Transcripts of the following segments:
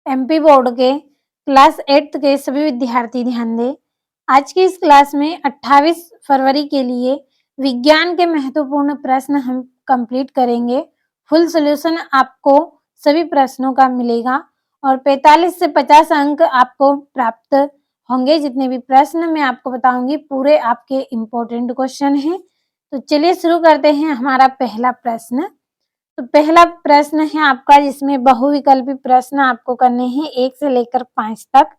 MP board के class 8th के सभी विद्यार्थी ध्यान दें। आज की इस क्लास में 28 फरवरी के लिए विज्ञान के महत्वपूर्ण प्रश्न हम कंप्लीट करेंगे। फुल सॉल्यूशन आपको सभी प्रश्नों का मिलेगा और 45 से 50 अंक आपको प्राप्त होंगे। जितने भी प्रश्न मैं आपको बताऊंगी पूरे आपके इम्पोर्टेंट क्वेश्चन हैं। तो चलिए शुरू करते हैं हमारा पहला प्रश्न। तो पहला प्रश्न है आपका, जिसमें बहुविकल्पी प्रश्न आपको करने हैं 1 से लेकर 5 तक।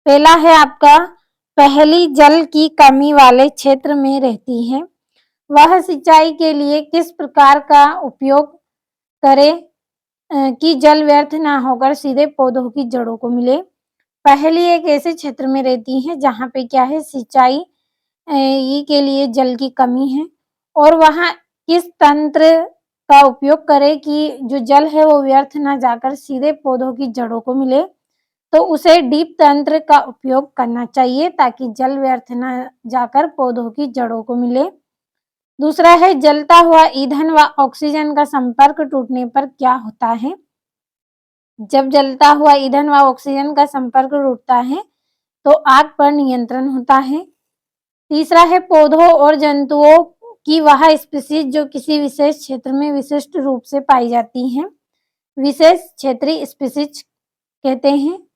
पहला है आपका, पहेली जल की कमी वाले क्षेत्र में रहती है, वह सिंचाई के लिए किस प्रकार का उपयोग करे कि जल व्यर्थ ना होकर सीधे पौधों की जड़ों को मिले। पहेली एक ऐसे क्षेत्र में रहती है जहाँ पे क्या है, सिंचाई ये के लिए जल की कमी है और वहाँ किस तंत्र का उपयोग करे कि जो जल है वो व्यर्थ ना जाकर सीधे पौधों की जड़ों को मिले। तो उसे डीप तंत्र का उपयोग करना चाहिए ताकि जल व्यर्थ ना जाकर पौधों की जड़ों को मिले। दूसरा है, जलता हुआ ईंधन व ऑक्सीजन का संपर्क टूटने पर क्या होता है। जब जलता हुआ ईंधन व ऑक्सीजन का संपर्क टूटता है तो आग पर नियंत्रण होता है। तीसरा है, पौधों और जंतुओं की वह स्पीशीज जो किसी विशेष क्षेत्र में विशिष्ट रूप से पाई जाती हैं, विशेष क्षेत्रीय स्पीशीज कहते हैं।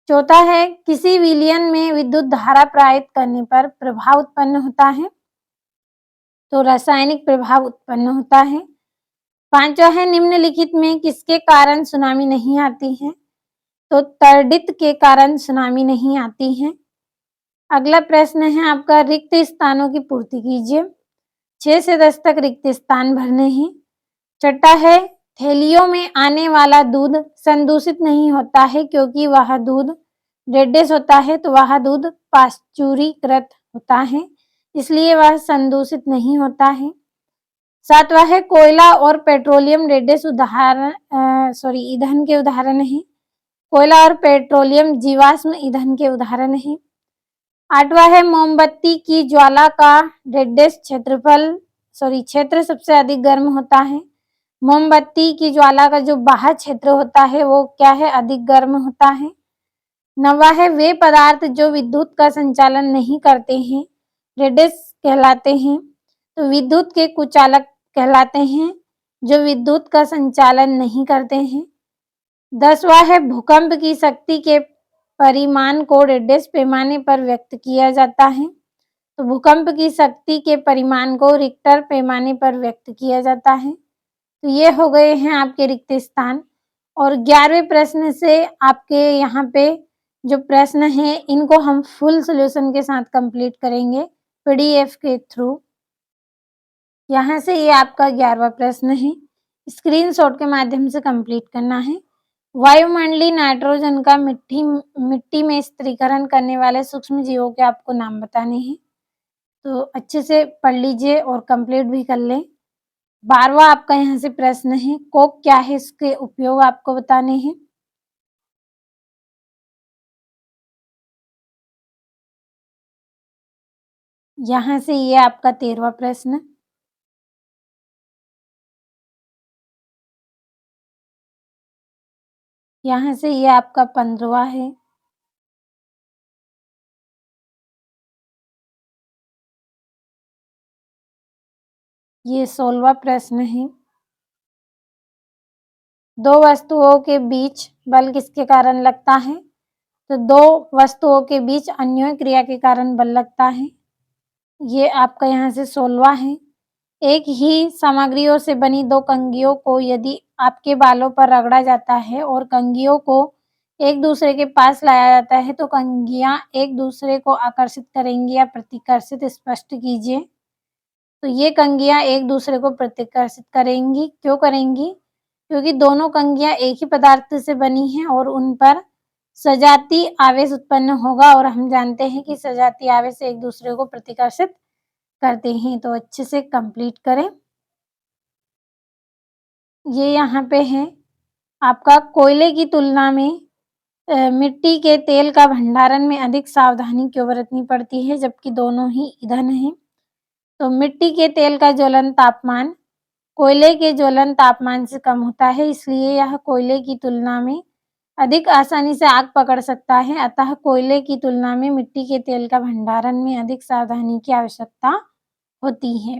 चौथा है, किसी विलयन में विद्युत धारा प्रवाहित करने पर प्रभाव उत्पन्न होता है, तो रासायनिक प्रभाव उत्पन्न होता है। पांचवा है, निम्नलिखित में किसके कारण सुनामी नहीं आती है, तो तरडित के कारण सुनामी नहीं आती है। अगला प्रश्न है आपका, रिक्त स्थानों की पूर्ति कीजिए। 6 से 10 तक रिक्त स्थान भरने हैं। छठा है, थैलियों में आने वाला दूध संदूषित नहीं होता है क्योंकि वह दूध रेडिश होता है, तो वह दूध पाश्चुरीकृत होता है, इसलिए वह संदूषित नहीं होता है। सातवां है, कोयला और पेट्रोलियम रेडिश ईंधन के उदाहरण है। कोयला और पेट्रोलियम जीवाश्म ईंधन के उदाहरण है। आठवां है, मोमबत्ती की ज्वाला का रेडिश क्षेत्र सबसे अधिक गर्म होता है। मोमबत्ती की ज्वाला का जो बाह्य क्षेत्र होता है वो क्या है, अधिक गर्म होता है। नवा है, वे पदार्थ जो विद्युत का संचालन नहीं करते हैं रेडिश कहलाते हैं, तो विद्युत के कुचालक कहलाते हैं जो विद्युत का संचालन नहीं करते हैं। 10वां है, भूकंप की शक्ति के परिमाण को रेडिश पैमाने पर व्यक्त किया जाता है, तो भूकंप की शक्ति के परिमाण को रिक्टर पैमाने पर व्यक्त किया जाता है। तो ये हो गए हैं आपके रिक्त स्थान। और 11वें प्रश्न से आपके यहाँ पे जो प्रश्न है इनको हम फुल सॉल्यूशन के साथ कंप्लीट करेंगे पीडीएफ के थ्रू। यहाँ से ये आपका 11वां प्रश्न है, स्क्रीनशॉट के माध्यम से कंप्लीट करना है। वायुमंडलीय नाइट्रोजन का मिट्टी में स्थिरीकरण करने वाले सूक्ष्म जीवों के आपको नाम बताने हैं, तो अच्छे से पढ़ लीजिए और कंप्लीट भी कर लें। 12वां आपका यहाँ से प्रश्न है, कोक क्या है, इसके उपयोग आपको बताने हैं। यहाँ से ये आपका 13वां प्रश्न। यहाँ से ये आपका 15वां है। ये 16वां प्रश्न है। दो वस्तुओं के बीच बल किसके कारण लगता है, तो दो वस्तुओं के बीच अन्योन्य क्रिया के कारण बल लगता है। ये आपका यहाँ से 16वां है। एक ही सामग्रियों से बनी दो कंघियों को यदि आपके बालों पर रगड़ा जाता है और कंघियों को एक दूसरे के पास लाया जाता है तो कंघियां एक दूसरे को आकर्षित करेंगी या प्रतिकर्षित, स्पष्ट कीजिए। तो ये कंघियां एक दूसरे को प्रतिकर्षित करेंगी। क्यों करेंगी, क्योंकि दोनों कंघियां एक ही पदार्थ से बनी हैं और उन पर सजातीय आवेश उत्पन्न होगा और हम जानते हैं कि सजातीय आवेश एक दूसरे को प्रतिकर्षित करते हैं। तो अच्छे से कंप्लीट करें। ये यहाँ पे है आपका, कोयले की तुलना में मिट्टी के तेल का भंडारण में अधिक सावधानी क्यों बरतनी पड़ती है जबकि दोनों ही ईंधन हैं। तो मिट्टी के तेल का ज्वलन तापमान कोयले के ज्वलन तापमान से कम होता है, इसलिए यह कोयले की तुलना में अधिक आसानी से आग पकड़ सकता है, अतः कोयले की तुलना में मिट्टी के तेल का भंडारण में अधिक सावधानी की आवश्यकता होती है।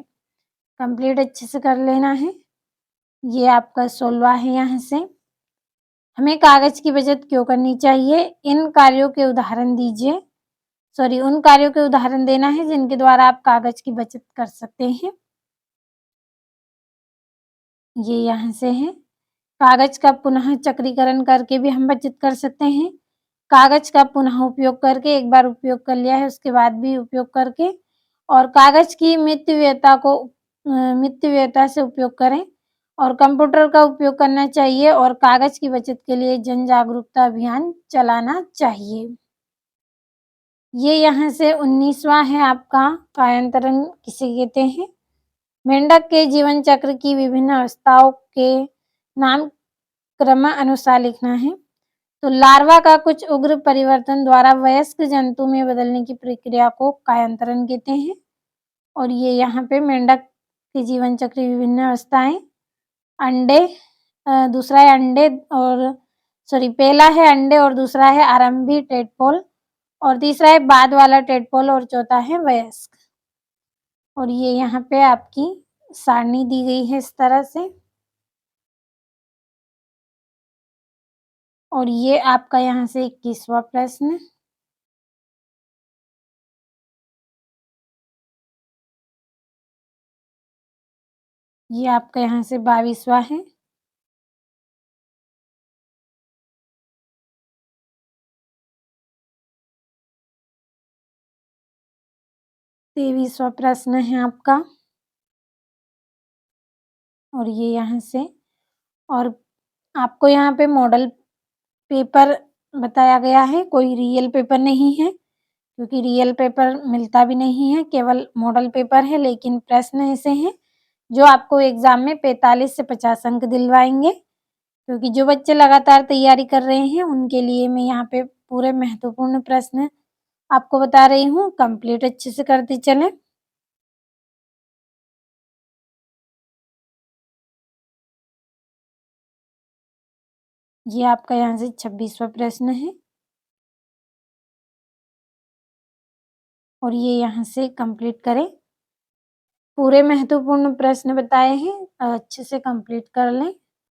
कंप्लीट अच्छे से कर लेना है। ये आपका 16वां है यहाँ से। हमें कागज की बचत क्यों करनी चाहिए? इन कार्यों के उदाहरण दीजिए। उन कार्यों के उदाहरण देना है जिनके द्वारा आप कागज की बचत कर सकते हैं। ये यहाँ से है। कागज का पुनः चक्रीकरण करके भी हम बचत कर सकते हैं। कागज का पुनः उपयोग करके, एक बार उपयोग कर लिया है उसके बाद भी उपयोग करके, और कागज की मितव्ययता से उपयोग करें, और कंप्यूटर का उपयोग करना चाहिए, और कागज की बचत के लिए जन जागरूकता अभियान चलाना चाहिए। ये यहाँ से 19वां है आपका, कायांतरण किसे कहते हैं? मेंढक के जीवन चक्र की विभिन्न अवस्थाओं के नाम क्रमानुसार लिखना है। तो लार्वा का कुछ उग्र परिवर्तन द्वारा वयस्क जंतु में बदलने की प्रक्रिया को कायांतरण कहते हैं। और ये यहाँ पे मेंढक के जीवन चक्र की विभिन्न अवस्थाएं, अंडे, दूसरा है अंडे और पहला है अंडे और दूसरा है आरंभी टेडपोल, और तीसरा है बाद वाला टेडपोल, और चौथा है वयस्क। और ये यहाँ पे आपकी सारणी दी गई है इस तरह से। और ये आपका यहाँ से 21वां प्रश्न। ये आपका यहाँ से 22वां है। 23वां प्रश्न है आपका। और ये यहाँ से, और आपको यहाँ पे मॉडल पेपर बताया गया है, कोई रियल पेपर नहीं है, क्योंकि रियल पेपर मिलता भी नहीं है, केवल मॉडल पेपर है। लेकिन प्रश्न ऐसे हैं जो आपको एग्जाम में 45 से 50 अंक दिलवाएंगे, क्योंकि जो बच्चे लगातार तैयारी कर रहे हैं उनके लिए मैं यहाँ पे पूरे महत्वपूर्ण प्रश्न आपको बता रही हूँ। कंप्लीट अच्छे से करते चलें। ये आपका यहाँ से 26वां प्रश्न है। और ये यहाँ से कंप्लीट करें। पूरे महत्वपूर्ण प्रश्न बताए हैं, अच्छे से कंप्लीट कर लें।